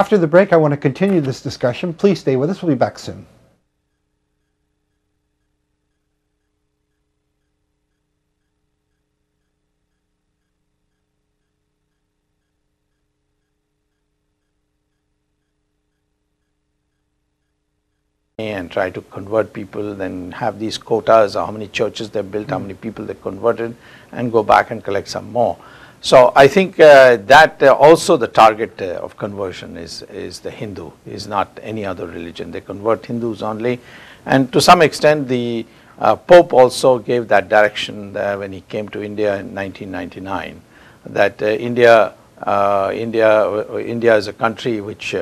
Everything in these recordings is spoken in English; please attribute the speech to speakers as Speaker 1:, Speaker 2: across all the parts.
Speaker 1: After the break, I want to continue this discussion. Please stay with us. We'll be back soon.
Speaker 2: And try to convert people, then have these quotas, how many churches they built, how many people they converted, and go back and collect some more. So I think that also the target of conversion is the Hindu, is not any other religion. They convert Hindus only, and to some extent the Pope also gave that direction when he came to India in 1999, that India is a country which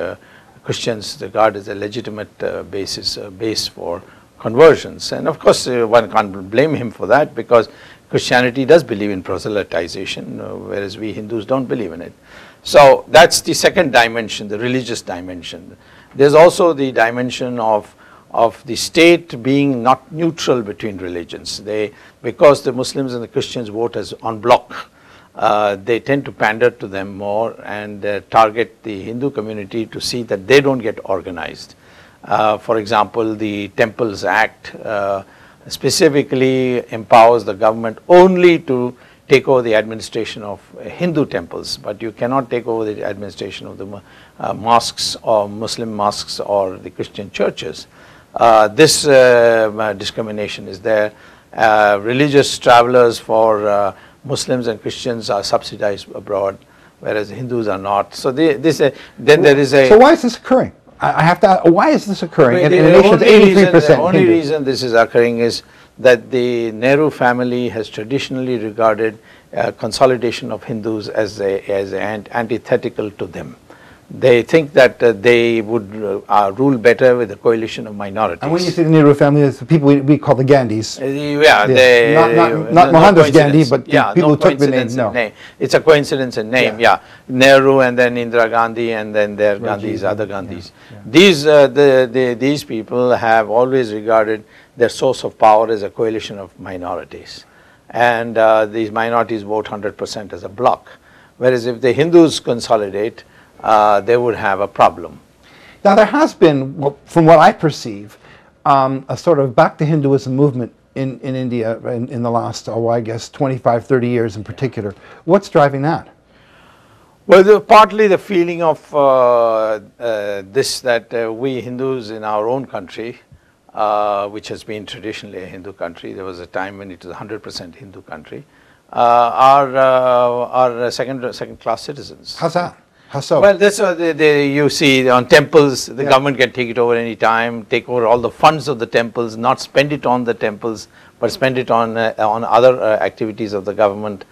Speaker 2: Christians regard as a legitimate base for conversions. And of course one can't blame him for that, because Christianity does believe in proselytization, whereas we Hindus don't believe in it. So that's the second dimension, the religious dimension. There's also the dimension of the state being not neutral between religions. Because the Muslims and the Christians vote as en bloc, they tend to pander to them more and target the Hindu community to see that they don't get organized. For example, the Temples Act specifically empowers the government only to take over the administration of Hindu temples, but you cannot take over the administration of the mosques or Muslim mosques or the Christian churches. This discrimination is there. Religious travelers for Muslims and Christians are subsidized abroad, whereas Hindus are not. So then there is a...
Speaker 1: So why is this occurring? I have to ask, why is this occurring in a nation that's 83%
Speaker 2: The only reason this is occurring is that the Nehru family has traditionally regarded consolidation of Hindus as antithetical to them. They think that they would rule better with a coalition of minorities.
Speaker 1: And when you say the Nehru family, it's the people we call the Gandhis. Not Mohandas Gandhi, but the people who took the name.
Speaker 2: No. It's a coincidence in name, yeah. Nehru and then Indira Gandhi and then their Gandhis, other Gandhis. Yeah. These people have always regarded their source of power as a coalition of minorities. And these minorities vote 100% as a bloc. Whereas if the Hindus consolidate, they would have a problem.
Speaker 1: Now there has been, from what I perceive, a sort of back to Hinduism movement in India in the last, I guess, 25, 30 years in particular. What's driving that?
Speaker 2: Well, partly the feeling of that we Hindus in our own country, which has been traditionally a Hindu country, there was a time when it was a 100% Hindu country, are second-class citizens.
Speaker 1: How's that? How so?
Speaker 2: Well, that's what you see on temples, the government can take it over any time, take over all the funds of the temples, not spend it on the temples, but spend it on other activities of the government.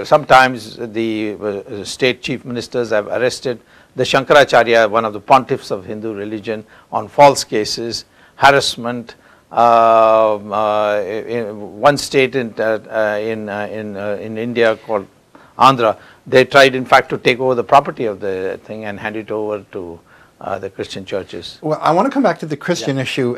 Speaker 2: Sometimes the state chief ministers have arrested the Shankaracharya, one of the pontiffs of Hindu religion, on false cases, harassment. In one state in India called Andhra, they tried in fact to take over the property of the thing and hand it over to the Christian churches.
Speaker 1: Well, I want to come back to the Christian issue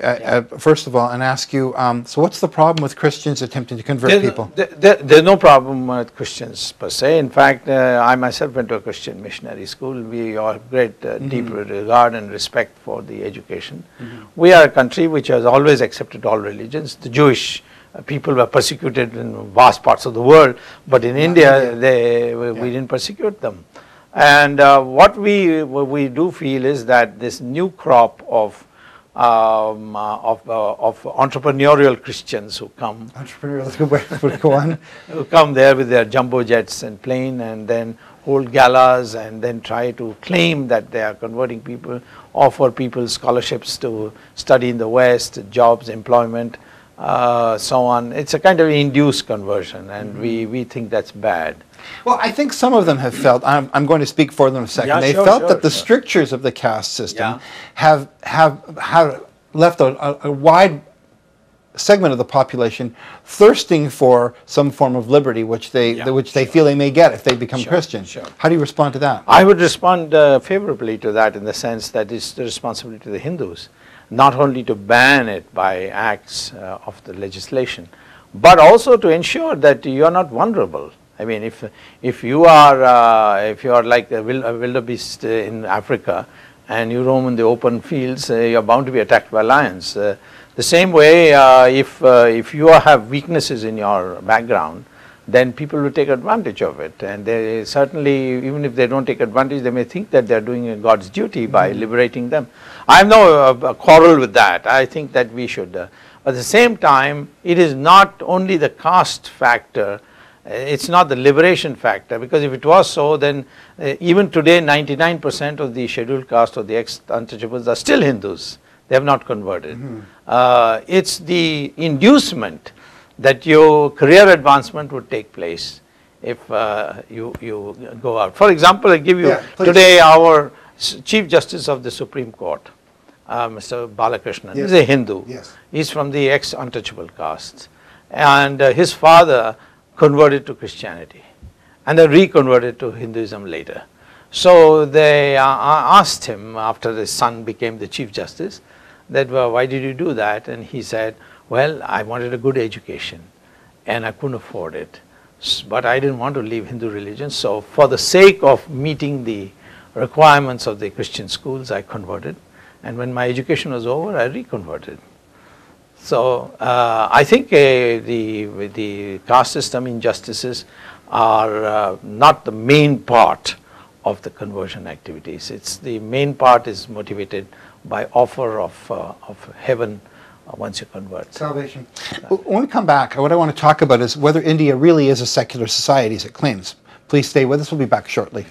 Speaker 1: first of all and ask you, so what's the problem with Christians attempting to convert people?
Speaker 2: There's no problem with Christians per se. In fact, I myself went to a Christian missionary school. We all have great deep regard and respect for the education. We are a country which has always accepted all religions. The Jewish people were persecuted in vast parts of the world, but in India, we didn't persecute them. And what we do feel is that this new crop of entrepreneurial Christians who come, who come there with their jumbo jets and plane, and then hold galas and then try to claim that they are converting people, offer people scholarships to study in the West, jobs, employment, so on. It's a kind of induced conversion, and we think that's bad.
Speaker 1: Well, I think some of them have felt, I'm going to speak for them in a second, they felt that the strictures of the caste system have left a wide segment of the population thirsting for some form of liberty, which they feel they may get if they become Christian. How do you respond to that?
Speaker 2: I would respond favorably to that, in the sense that it's the responsibility of the Hindus, not only to ban it by acts of the legislation, but also to ensure that you are not vulnerable. I mean, if you are like a wildebeest in Africa, and you roam in the open fields, you are bound to be attacked by lions. The same way, if you have weaknesses in your background, then people will take advantage of it, and they certainly, even if they don't take advantage, they may think that they are doing God's duty by liberating them. I have no quarrel with that. I think that we should. At the same time, it is not only the caste factor. It's not the liberation factor, because if it was so, then even today 99% of the scheduled caste or the ex-untouchables are still Hindus. They have not converted. It's the inducement that your career advancement would take place if you go out. For example, I give you today our Chief Justice of the Supreme Court, Mr. Balakrishnan, is a Hindu. He's from the ex-untouchable caste, and his father converted to Christianity and then reconverted to Hinduism later. So they asked him after his son became the Chief Justice that, well, why did you do that? And he said, well, I wanted a good education and I couldn't afford it, but I didn't want to leave Hindu religion, so for the sake of meeting the requirements of the Christian schools, I converted, and when my education was over, I reconverted. So I think the caste system injustices are not the main part of the conversion activities. It's the main part is motivated by offer of heaven once you convert.
Speaker 1: Salvation. When we come back, what I want to talk about is whether India really is a secular society as it claims. Please stay with us. We'll be back shortly.